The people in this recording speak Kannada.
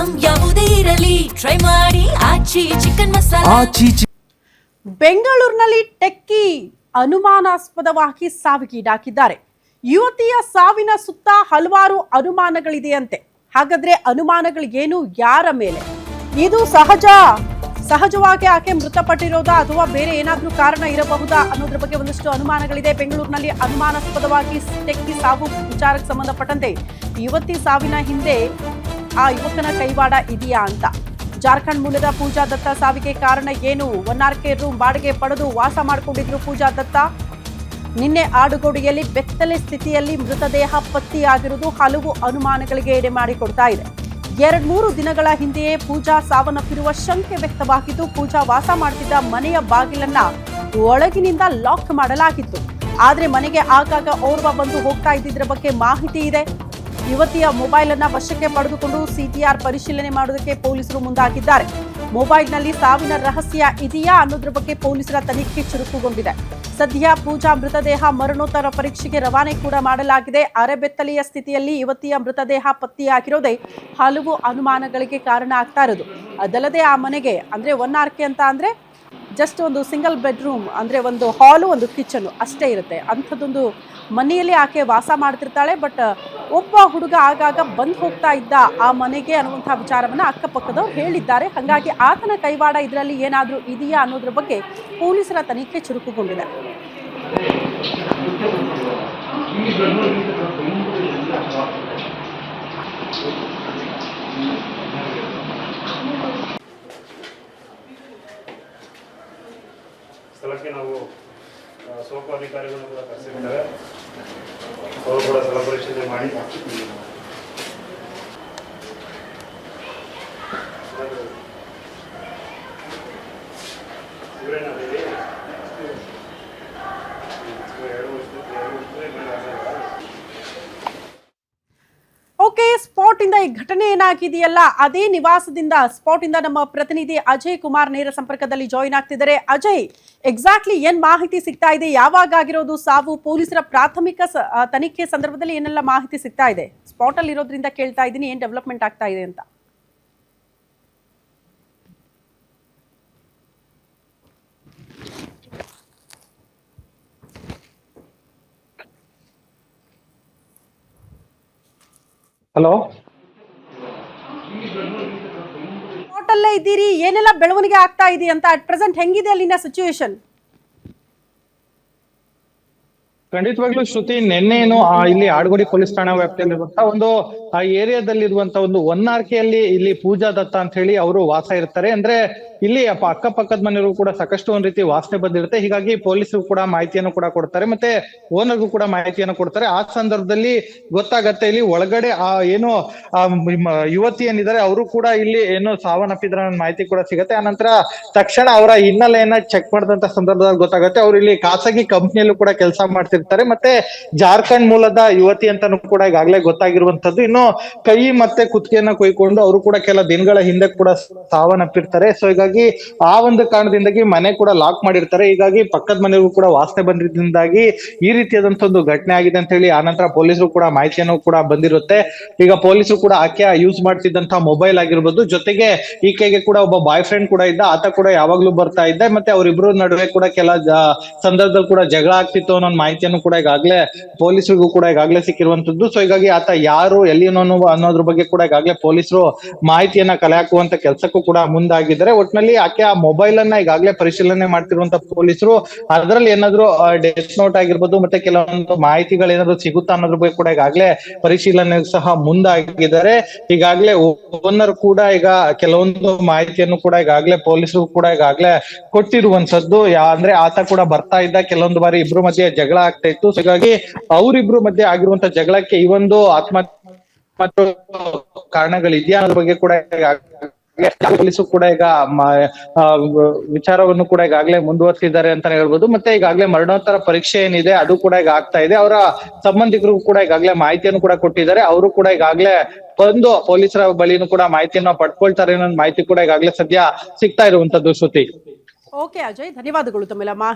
ಐಟಂ ಯಾವುದೇ ಇರಲಿ ಟ್ರೈ ಮಾಡಿ ಆಚಿ ಚಿಕನ್ ಮಸಾಲಾ. ಬೆಂಗಳೂರಿನಲ್ಲಿ ಟೆಕ್ಕಿ ಅನುಮಾನಾಸ್ಪದವಾಗಿ ಸಾವಿಗೀಡಾಗಿದ್ದಾರೆ. ಯುವತಿಯ ಸಾವಿನ ಸುತ್ತ ಹಲವಾರು ಅನುಮಾನಗಳಿದೆಯಂತೆ. ಹಾಗಾದ್ರೆ ಅನುಮಾನಗಳು ಏನು, ಯಾರ ಮೇಲೆ? ಇದು ಸಹಜವಾಗಿ ಆಕೆ ಮೃತಪಟ್ಟಿರೋದಾ ಅಥವಾ ಬೇರೆ ಏನಾದ್ರೂ ಕಾರಣ ಇರಬಹುದಾ ಅನ್ನೋದ್ರ ಬಗ್ಗೆ ಒಂದಷ್ಟು ಅನುಮಾನಗಳಿದೆ. ಬೆಂಗಳೂರಿನಲ್ಲಿ ಅನುಮಾನಾಸ್ಪದವಾಗಿ ಟೆಕ್ಕಿ ಸಾವು ವಿಚಾರಕ್ಕೆ ಸಂಬಂಧಪಟ್ಟಂತೆ ಯುವತಿ ಸಾವಿನ ಹಿಂದೆ ಆ ಯುವಕನ ಕೈವಾಡ ಇದೆಯಾ ಅಂತ. ಜಾರ್ಖಂಡ್ ಮೂಲದ ಪೂಜಾ ದತ್ತ ಸಾವಿಗೆ ಕಾರಣ ಏನು? 1RK ರೂಮ್ ಬಾಡಿಗೆ ಪಡೆದು ವಾಸ ಮಾಡಿಕೊಂಡಿದ್ರು ಪೂಜಾ ದತ್ತ. ನಿನ್ನೆ ಆಡುಗೋಡಿಯಲ್ಲಿ ಬೆತ್ತಲೆ ಸ್ಥಿತಿಯಲ್ಲಿ ಮೃತದೇಹ ಪತ್ತೆಯಾಗಿರುವುದು ಹಲವು ಅನುಮಾನಗಳಿಗೆ ಎಡೆ ಮಾಡಿಕೊಡ್ತಾ ಇದೆ. 2-3 ದಿನಗಳ ಹಿಂದೆಯೇ ಪೂಜಾ ಸಾವನ್ನಪ್ಪಿರುವ ಶಂಕೆ ವ್ಯಕ್ತವಾಗಿದ್ದು, ಪೂಜಾ ವಾಸ ಮಾಡುತ್ತಿದ್ದ ಮನೆಯ ಬಾಗಿಲನ್ನ ಒಳಗಿನಿಂದ ಲಾಕ್ ಮಾಡಲಾಗಿತ್ತು. ಆದ್ರೆ ಮನೆಗೆ ಆಗಾಗ ಓರ್ವ ಬಂದು ಹೋಗ್ತಾ ಇದ್ದಿದ್ರ ಬಗ್ಗೆ ಮಾಹಿತಿ ಇದೆ. ಯುವತಿಯ ಮೊಬೈಲ್ ಅನ್ನ ವಶಕ್ಕೆ ಪಡೆದುಕೊಂಡು CTR ಪರಿಶೀಲನೆ ಮಾಡೋದಕ್ಕೆ ಪೊಲೀಸರು ಮುಂದಾಗಿದ್ದಾರೆ. ಮೊಬೈಲ್ನಲ್ಲಿ ಸಾವಿನ ರಹಸ್ಯ ಇದೆಯಾ ಅನ್ನೋದ್ರ ಬಗ್ಗೆ ಪೊಲೀಸರ ತನಿಖೆ ಚುರುಕುಗೊಂಡಿದೆ. ಸದ್ಯ ಪೂಜಾ ಮೃತದೇಹ ಮರಣೋತ್ತರ ಪರೀಕ್ಷೆಗೆ ರವಾನೆ ಕೂಡ ಮಾಡಲಾಗಿದೆ. ಅರೆಬೆತ್ತಲೆಯ ಸ್ಥಿತಿಯಲ್ಲಿ ಯುವತಿಯ ಮೃತದೇಹ ಪತ್ತೆಯಾಗಿರೋದೇ ಹಲವು ಅನುಮಾನಗಳಿಗೆ ಕಾರಣ ಆಗ್ತಾ ಇರೋದು. ಅದಲ್ಲದೆ ಆ ಮನೆಗೆ ಅಂದ್ರೆ 1RK ಅಂತ ಅಂದ್ರೆ ಜಸ್ಟ್ ಒಂದು ಸಿಂಗಲ್ ಬೆಡ್ರೂಮ್, ಅಂದ್ರೆ ಒಂದು ಹಾಲು ಒಂದು ಕಿಚನ್ ಅಷ್ಟೇ ಇರುತ್ತೆ. ಅಂಥದ್ದೊಂದು ಮನೆಯಲ್ಲಿ ಆಕೆ ವಾಸ ಮಾಡ್ತಿರ್ತಾಳೆ. ಬಟ್ ಒಬ್ಬ ಹುಡುಗ ಆಗಾಗ ಬಂದು ಹೋಗ್ತಾ ಇದ್ದ ಆ ಮನೆಗೆ ಅನ್ನುವಂಥ ವಿಚಾರವನ್ನ ಅಕ್ಕಪಕ್ಕದವ್ರು ಹೇಳಿದ್ದಾರೆ. ಹಾಗಾಗಿ ಆತನ ಕೈವಾಡ ಇದರಲ್ಲಿ ಏನಾದರೂ ಇದೆಯಾ ಅನ್ನೋದ್ರ ಬಗ್ಗೆ ಪೊಲೀಸರ ತನಿಖೆ ಚುರುಕುಗೊಂಡಿದೆ. ಸ್ಥಳಕ್ಕೆ ನಾವು ಸೋಪ ಅಧಿಕಾರಿಗಳನ್ನು ಕೂಡ ಕರೆಸಿದ್ದಾರೆ. ಅವರು ಕೂಡ ಸ್ಥಳ ಪರಿಶೀಲನೆ ಮಾಡಿ ಓಕೆ, ಸ್ಪಾಟ್ ಇಂದ ಈ ಘಟನೆ ಏನಾಗಿದೆಯಲ್ಲ ಅದೇ ನಿವಾಸದಿಂದ ಸ್ಪಾಟ್ ಇಂದ ನಮ್ಮ ಪ್ರತಿನಿಧಿ ಅಜಯ್ ಕುಮಾರ್ ನೇರ ಸಂಪರ್ಕದಲ್ಲಿ ಜಾಯಿನ್ ಆಗ್ತಿದ್ದಾರೆ. ಅಜಯ್, ಎಕ್ಸಾಕ್ಟ್ಲಿ ಏನ್ ಮಾಹಿತಿ ಸಿಗ್ತಾ ಇದೆ? ಯಾವಾಗ ಆಗಿರೋದು ಸಾವು? ಪೊಲೀಸರ ಪ್ರಾಥಮಿಕ ತನಿಖೆ ಸಂದರ್ಭದಲ್ಲಿ ಏನೆಲ್ಲ ಮಾಹಿತಿ ಸಿಗ್ತಾ ಇದೆ? ಸ್ಪಾಟ್ ಅಲ್ಲಿ ಇರೋದ್ರಿಂದ ಕೇಳ್ತಾ ಇದ್ದೀನಿ, ಏನ್ ಡೆವಲಪ್ಮೆಂಟ್ ಆಗ್ತಾ ಇದೆ ಅಂತ. ಹಲೋ, ಸ್ಪಾಟಲ್ಲೇ ಇದ್ದೀರಿ, ಏನೆಲ್ಲ ಬೆಳವಣಿಗೆ ಆಗ್ತಾ ಇದೆ ಅಂತ? ಅಟ್ ಪ್ರೆಸೆಂಟ್ ಹೆಂಗಿದೆ ಅಲ್ಲಿನ ಸಿಚುವೇಶನ್? ಖಂಡಿತವಾಗ್ಲೂ ಶ್ರುತಿ, ನಿನ್ನೇನು ಇಲ್ಲಿ ಆಡುಗೋಡಿ ಪೊಲೀಸ್ ಠಾಣಾ ವ್ಯಾಪ್ತಿಯಲ್ಲಿರುವಂತಹ ಒಂದು ಆ ಏರಿಯಾದಲ್ಲಿ 1RK ಅಲ್ಲಿ ಇಲ್ಲಿ ಪೂಜಾ ದತ್ತ ಅಂತ ಹೇಳಿ ಅವರು ವಾಸ ಇರ್ತಾರೆ. ಅಂದ್ರೆ ಇಲ್ಲಿ ಅಕ್ಕಪಕ್ಕದ ಮನೆಯವರು ಕೂಡ ಸಾಕಷ್ಟು ಒಂದ್ ರೀತಿ ವಾಸನೆ ಬಂದಿರುತ್ತೆ. ಹೀಗಾಗಿ ಪೊಲೀಸರು ಕೂಡ ಮಾಹಿತಿಯನ್ನು ಕೂಡ ಕೊಡ್ತಾರೆ, ಮತ್ತೆ ಓನರ್ಗೂ ಕೂಡ ಮಾಹಿತಿಯನ್ನು ಕೊಡ್ತಾರೆ. ಆ ಸಂದರ್ಭದಲ್ಲಿ ಗೊತ್ತಾಗತ್ತೆ ಇಲ್ಲಿ ಒಳಗಡೆ ಏನು ಯುವತಿ ಏನಿದ್ದಾರೆ ಅವರು ಕೂಡ ಇಲ್ಲಿ ಏನು ಸಾವನ್ನಪ್ಪಿದ್ರ ಮಾಹಿತಿ ಕೂಡ ಸಿಗತ್ತೆ. ಆನಂತರ ತಕ್ಷಣ ಅವರ ಹಿನ್ನೆಲೆಯನ್ನ ಚೆಕ್ ಮಾಡಿದಂತ ಸಂದರ್ಭದಲ್ಲಿ ಗೊತ್ತಾಗತ್ತೆ ಅವ್ರು ಇಲ್ಲಿ ಖಾಸಗಿ ಕಂಪ್ನಿಯಲ್ಲೂ ಕೂಡ ಕೆಲಸ ಮಾಡ್ತಿರ್ತಾರೆ. ಮತ್ತೆ ಜಾರ್ಖಂಡ್ ಮೂಲದ ಯುವತಿ ಅಂತಾನು ಕೂಡ ಈಗಾಗಲೇ ಗೊತ್ತಾಗಿರುವಂತದ್ದು. ಇನ್ನು ಕೈ ಮತ್ತೆ ಕುತ್ತಿಗೆಯನ್ನ ಕೊಯ್ಕೊಂಡು ಅವರು ಕೂಡ ಕೆಲ ದಿನಗಳ ಹಿಂದೆ ಕೂಡ ಸಾವನ್ನಪ್ಪಿರ್ತಾರೆ. ಸೊ ಹೀಗಾಗಿ ಆ ಒಂದು ಕಾರಣದಿಂದಾಗಿ ಮನೆ ಕೂಡ ಲಾಕ್ ಮಾಡಿರ್ತಾರೆ. ಹೀಗಾಗಿ ಪಕ್ಕದ ಮನೆಗೂ ಕೂಡ ವಾಸನೆ ಬಂದಿದ್ದರಿಂದಾಗಿ ಈ ರೀತಿಯಾದಂತ ಒಂದು ಘಟನೆ ಆಗಿದೆ ಅಂತ ಹೇಳಿ ಆನಂತರ ಪೊಲೀಸರು ಕೂಡ ಮಾಹಿತಿಯನ್ನು ಕೂಡ ಬಂದಿರುತ್ತೆ. ಈಗ ಪೊಲೀಸರು ಕೂಡ ಆಕೆ ಯೂಸ್ ಮಾಡ್ತಿದ್ದಂತಹ ಮೊಬೈಲ್ ಆಗಿರ್ಬೋದು, ಜೊತೆಗೆ ಈಕೆಗೆ ಕೂಡ ಒಬ್ಬ ಬಾಯ್ ಫ್ರೆಂಡ್ ಕೂಡ ಇದ್ದ, ಆತ ಕೂಡ ಯಾವಾಗ್ಲೂ ಬರ್ತಾ ಇದ್ದ, ಮತ್ತೆ ಅವರಿಬ್ರು ನಡುವೆ ಕೂಡ ಕೆಲ ಸಂದರ್ಭದಲ್ಲಿ ಕೂಡ ಜಗಳ ಆಗ್ತಿತ್ತು ಅನ್ನೋ ಮಾಹಿತಿಯನ್ನು ಕೂಡ ಈಗಾಗಲೇ ಪೊಲೀಸರಿಗೂ ಕೂಡ ಈಗಾಗಲೇ ಸಿಕ್ಕಿರುವಂತದ್ದು. ಸೊ ಹೀಗಾಗಿ ಆತ ಯಾರು ಎಲ್ಲಿ ಅನ್ನೋದ್ರ ಬಗ್ಗೆ ಕೂಡ ಈಗಾಗಲೇ ಪೊಲೀಸರು ಮಾಹಿತಿಯನ್ನ ಕಲೆ ಹಾಕುವಂತ ಕೆಲಸಕ್ಕೂ ಕೂಡ ಮುಂದಾಗಿದ್ದಾರೆ. ಒಟ್ಟಿನಲ್ಲಿ ಆಕೆ ಆ ಮೊಬೈಲ್ ಅನ್ನ ಈಗಾಗಲೇ ಪರಿಶೀಲನೆ ಮಾಡ್ತಿರುವಂತ ಪೊಲೀಸರು ಅದರಲ್ಲಿ ಏನಾದ್ರು ಡೆತ್ ನೋಟ್ ಆಗಿರ್ಬೋದು, ಮತ್ತೆ ಕೆಲವೊಂದು ಮಾಹಿತಿಗಳು ಏನಾದ್ರು ಸಿಗುತ್ತಾ ಅನ್ನೋದ್ರ ಬಗ್ಗೆ ಕೂಡ ಈಗಾಗಲೇ ಪರಿಶೀಲನೆ ಸಹ ಮುಂದಾಗಿದ್ದಾರೆ. ಈಗಾಗಲೇ ಓನರ್ ಕೂಡ ಈಗ ಕೆಲವೊಂದು ಮಾಹಿತಿಯನ್ನು ಕೂಡ ಈಗಾಗಲೇ ಪೊಲೀಸರು ಕೂಡ ಈಗಾಗಲೇ ಕೊಟ್ಟಿರುವಂತದ್ದು. ಅಂದ್ರೆ ಆತ ಕೂಡ ಬರ್ತಾ ಇದ್ದ, ಕೆಲವೊಂದು ಬಾರಿ ಇಬ್ರು ಮಧ್ಯೆ ಜಗಳ ಆಗ್ತಾ ಇತ್ತು. ಹೀಗಾಗಿ ಅವರಿಬ್ರು ಮಧ್ಯೆ ಆಗಿರುವಂತ ಜಗಳಕ್ಕೆ ಈ ಒಂದು ಆತ್ಮಹತ್ಯೆ ಕಾರಣಗಳಿದೆಯಾ ಅನ್ನೋದ್ರ ಬಗ್ಗೆ ಕೂಡ ಪೊಲೀಸರು ಕೂಡ ಈಗ ವಿಚಾರವನ್ನು ಕೂಡ ಈಗಾಗಲೇ ಮುಂದುವರೆಸಿದ್ದಾರೆ ಅಂತಾನೆ ಹೇಳ್ಬೋದು. ಮತ್ತೆ ಈಗಾಗಲೇ ಮರಣೋತ್ತರ ಪರೀಕ್ಷೆ ಏನಿದೆ ಅದು ಕೂಡ ಈಗ ಆಗ್ತಾ ಇದೆ. ಅವರ ಸಂಬಂಧಿಕರು ಕೂಡ ಈಗಾಗಲೇ ಮಾಹಿತಿಯನ್ನು ಕೂಡ ಕೊಟ್ಟಿದ್ದಾರೆ. ಅವರು ಕೂಡ ಈಗಾಗಲೇ ಬಂದು ಪೊಲೀಸರ ಬಳಿನೂ ಕೂಡ ಮಾಹಿತಿಯನ್ನ ಪಡ್ಕೊಳ್ತಾರೆ ಅನ್ನೋ ಮಾಹಿತಿ ಕೂಡ ಈಗಾಗಲೇ ಸದ್ಯ ಸಿಗ್ತಾ ಇರುವಂತದ್ದು. ಶ್ರುತಿ. ಓಕೆ ಅಜಯ್, ಧನ್ಯವಾದಗಳು ತಮ್ಮೆಲ್ಲ